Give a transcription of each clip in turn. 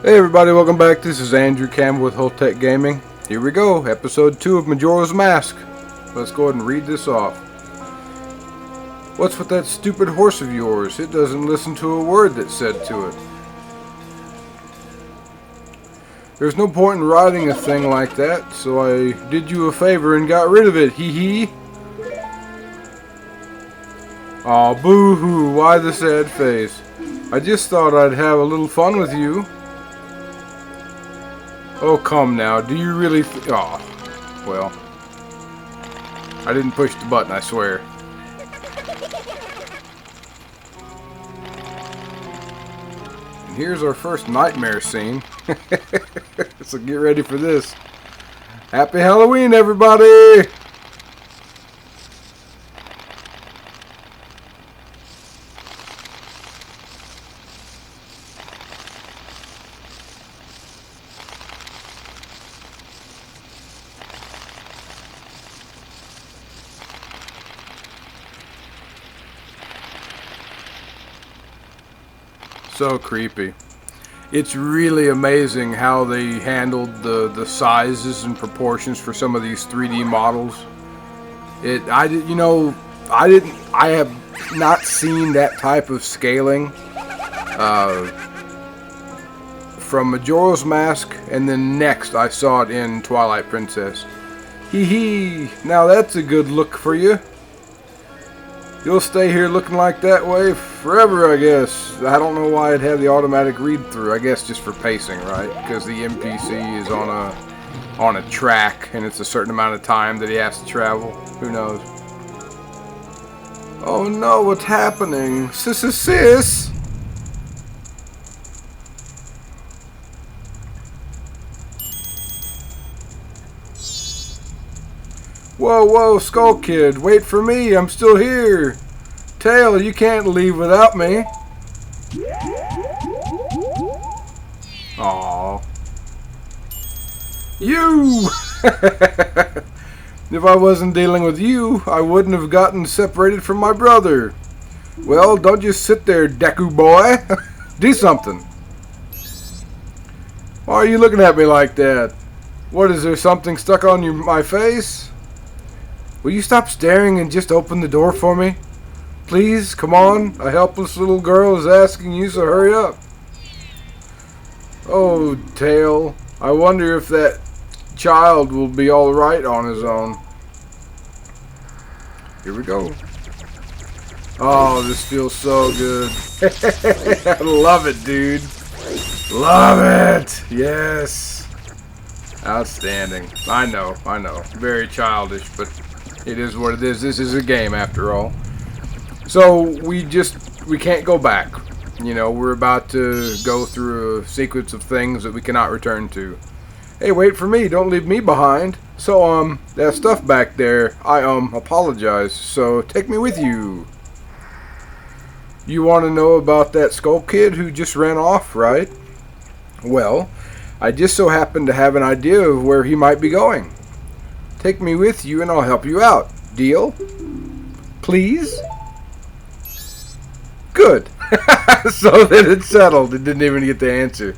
Hey everybody, welcome back. This is Andrew Campbell with Holtec Gaming. Here we go, episode 2 of Majora's Mask. Let's go ahead and read this off. What's with that stupid horse of yours? It doesn't listen to a word that's said to it. There's no point in riding a thing like that, so I did you a favor and got rid of it, hee hee. Aw, boo-hoo, why the sad face? I just thought I'd have a little fun with you. Oh, come now. Do you really oh, well. I didn't push the button, I swear. And here's our first nightmare scene. So get ready for this. Happy Halloween, everybody! So creepy. It's really amazing how they handled the sizes and proportions for some of these 3D models. I have not seen that type of scaling from Majora's Mask, and then next I saw it in Twilight Princess. Hee hee, now that's a good look for you. You'll stay here looking like that way forever, I guess. I don't know why it had the automatic read-through. I guess just for pacing, right? Because the NPC is on a track, and it's a certain amount of time that he has to travel. Who knows? Oh no, what's happening? Sis? Whoa, Skull Kid, wait for me, I'm still here. Tail, you can't leave without me. Aww. You! If I wasn't dealing with you, I wouldn't have gotten separated from my brother. Well, don't just sit there, Deku boy. Do something. Why are you looking at me like that? What, is there something stuck on my face? Will you stop staring and just open the door for me? Please, come on. A helpless little girl is asking you, so hurry up. Oh, Tail. I wonder if that child will be alright on his own. Here we go. Oh, this feels so good. I love it, dude. Love it. Yes. Outstanding. I know. Very childish, but it is what it is. This is a game after all. So we can't go back. You know, we're about to go through a sequence of things that we cannot return to. Hey, wait for me. Don't leave me behind. So, that stuff back there, I, apologize. So take me with you. You want to know about that Skull Kid who just ran off, right? Well, I just so happen to have an idea of where he might be going. Take me with you and I'll help you out. Deal? Please? Good. So then it's settled. It didn't even get the answer.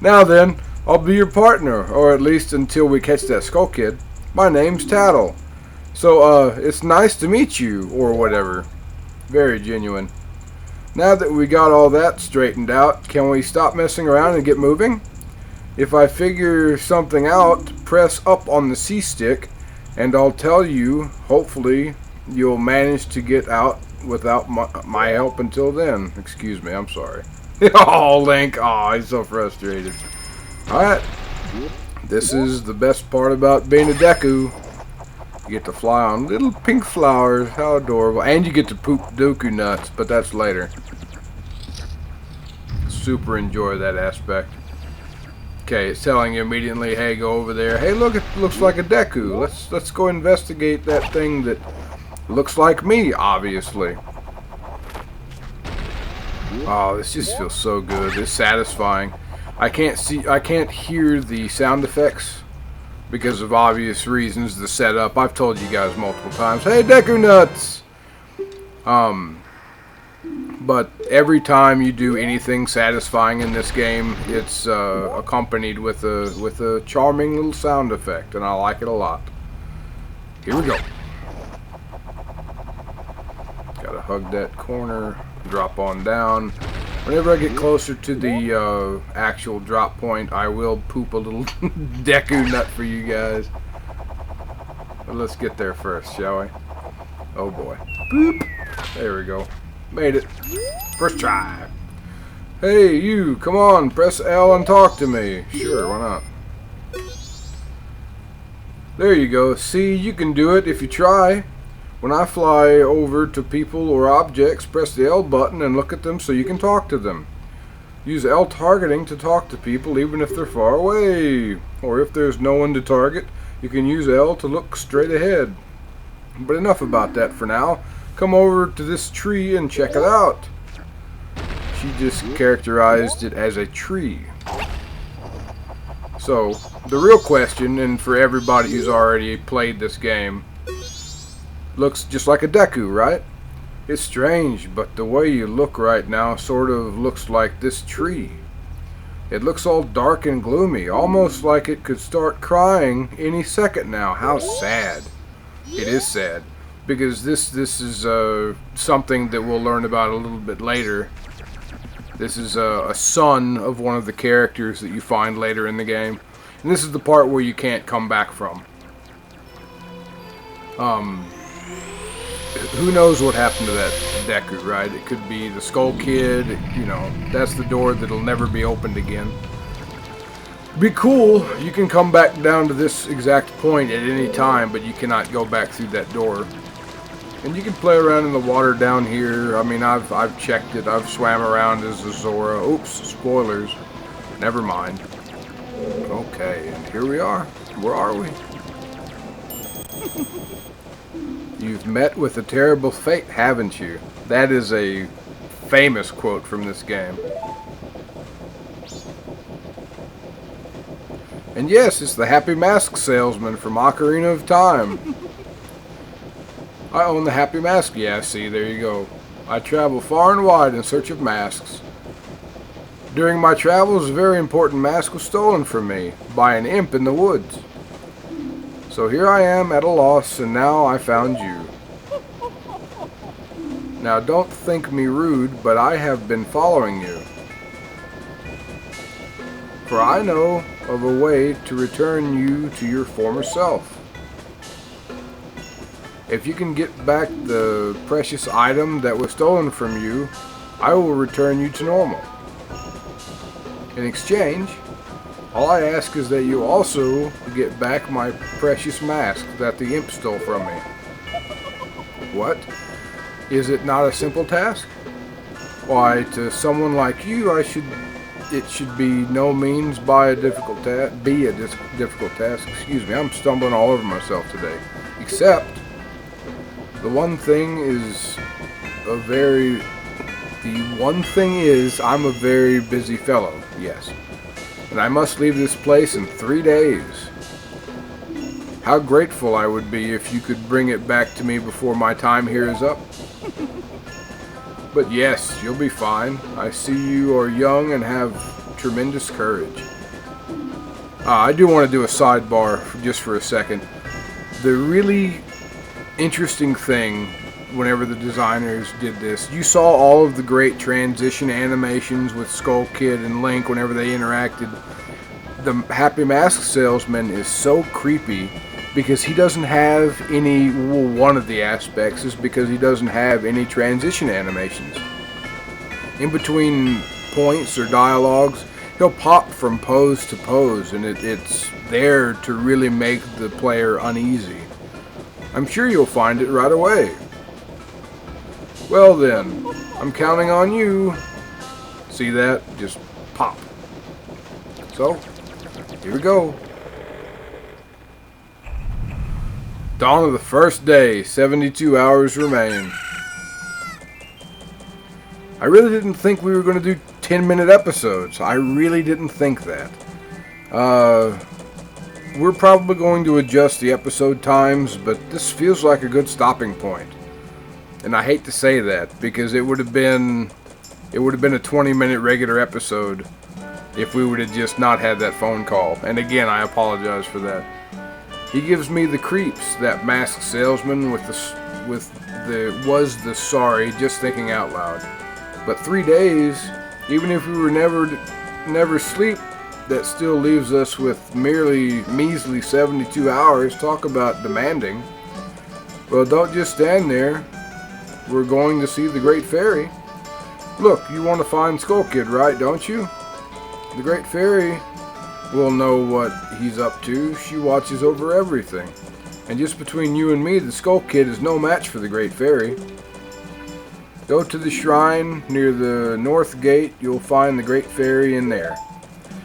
Now then, I'll be your partner, or at least until we catch that Skull Kid. My name's Tattle. So, it's nice to meet you, or whatever. Very genuine. Now that we got all that straightened out, can we stop messing around and get moving? If I figure something out, press up on the C-stick, and I'll tell you, hopefully, you'll manage to get out without my help until then. Excuse me, I'm sorry. Oh, Link. Oh, he's so frustrated. Alright. This is the best part about being a Deku. You get to fly on little pink flowers. How adorable. And you get to poop Deku nuts, but that's later. Super enjoy that aspect. Okay, it's telling you immediately, hey, go over there. Hey, look, it looks like a Deku. Let's go investigate that thing that looks like me, obviously. Oh, this just feels so good. It's satisfying. I can't hear the sound effects because of obvious reasons. The setup. I've told you guys multiple times. Hey, Deku nuts. But every time you do anything satisfying in this game, it's accompanied with a charming little sound effect, and I like it a lot. Here we go. Gotta hug that corner, drop on down. Whenever I get closer to the actual drop point, I will poop a little Deku nut for you guys. But let's get there first, shall we? Oh boy. Boop! There we go. Made it. First try. Hey, you, come on, press L and talk to me. Sure, why not? There you go. See, you can do it if you try. When I fly over to people or objects, press the L button and look at them so you can talk to them. Use L targeting to talk to people even if they're far away. Or if there's no one to target, you can use L to look straight ahead. But enough about that for now. Come over to this tree and check it out. She just characterized it as a tree. So, the real question, and for everybody who's already played this game, looks just like a Deku, right? It's strange, but the way you look right now sort of looks like this tree. It looks all dark and gloomy, almost like it could start crying any second now. How sad. It is sad, because this is something that we'll learn about a little bit later. This is a son of one of the characters that you find later in the game. And this is the part where you can't come back from. Who knows what happened to that Deku, right? It could be the Skull Kid, you know, that's the door that'll never be opened again. Be cool, you can come back down to this exact point at any time, but you cannot go back through that door. And you can play around in the water down here. I mean, I've checked it, I've swam around as a Zora. Oops, spoilers. Never mind. Okay, and here we are. Where are we? You've met with a terrible fate, haven't you? That is a famous quote from this game. And yes, it's the Happy Mask salesman from Ocarina of Time. I own the Happy Mask. Yeah, see, there you go. I travel far and wide in search of masks. During my travels, a very important mask was stolen from me by an imp in the woods. So here I am at a loss, and now I found you. Now don't think me rude, but I have been following you. For I know of a way to return you to your former self. If you can get back the precious item that was stolen from you, I will return you to normal. In exchange, all I ask is that you also get back my precious mask that the imp stole from me. What? Is it not a simple task? Why, to someone like you, it should be no means by a difficult difficult task. Excuse me, I'm stumbling all over myself today. Except, the one thing is I'm a very busy fellow, yes. And I must leave this place in 3 days. How grateful I would be if you could bring it back to me before my time here is up. But yes, you'll be fine. I see you are young and have tremendous courage. I do want to do a sidebar just for a second. The really interesting thing, whenever the designers did this, you saw all of the great transition animations with Skull Kid and Link whenever they interacted. The Happy Mask salesman is so creepy because he doesn't have any, well, one of the aspects is because he doesn't have any transition animations. In between points or dialogues, he'll pop from pose to pose, and it's there to really make the player uneasy. I'm sure you'll find it right away. Well then, I'm counting on you. See that? Just pop. So, here we go. Dawn of the first day, 72 hours remain. I really didn't think we were going to do 10-minute episodes. I really didn't think that. We're probably going to adjust the episode times, but this feels like a good stopping point. And I hate to say that because it would have been a 20-minute regular episode if we would have just not had that phone call. And again, I apologize for that. He gives me the creeps, that masked salesman was the sorry, just thinking out loud. But 3 days, even if we were never sleep, that still leaves us with merely measly 72 hours. Talk about demanding. Well, don't just stand there. We're going to see the Great Fairy. Look, you want to find Skull Kid, right, don't you? The Great Fairy will know what he's up to. She watches over everything. And just between you and me, the Skull Kid is no match for the Great Fairy. Go to the shrine near the north gate. You'll find the Great Fairy in there.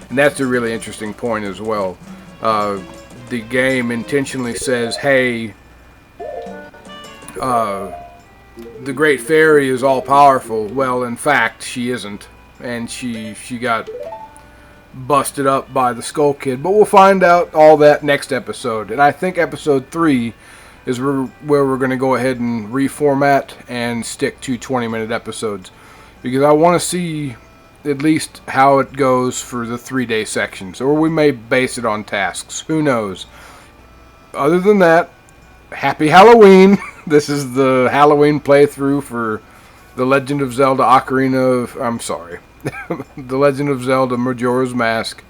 And that's a really interesting point as well. The game intentionally says, hey, the Great Fairy is all-powerful. Well, in fact, she isn't. And she got busted up by the Skull Kid. But we'll find out all that next episode. And I think episode 3 is where we're going to go ahead and reformat and stick to 20-minute episodes. Because I want to see at least how it goes for the 3-day sections. Or we may base it on tasks. Who knows? Other than that, happy Halloween! This is the Halloween playthrough for The Legend of Zelda The Legend of Zelda Majora's Mask.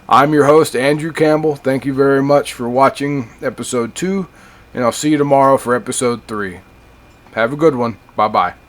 I'm your host, Andrew Campbell. Thank you very much for watching episode 2, and I'll see you tomorrow for episode 3. Have a good one. Bye-bye.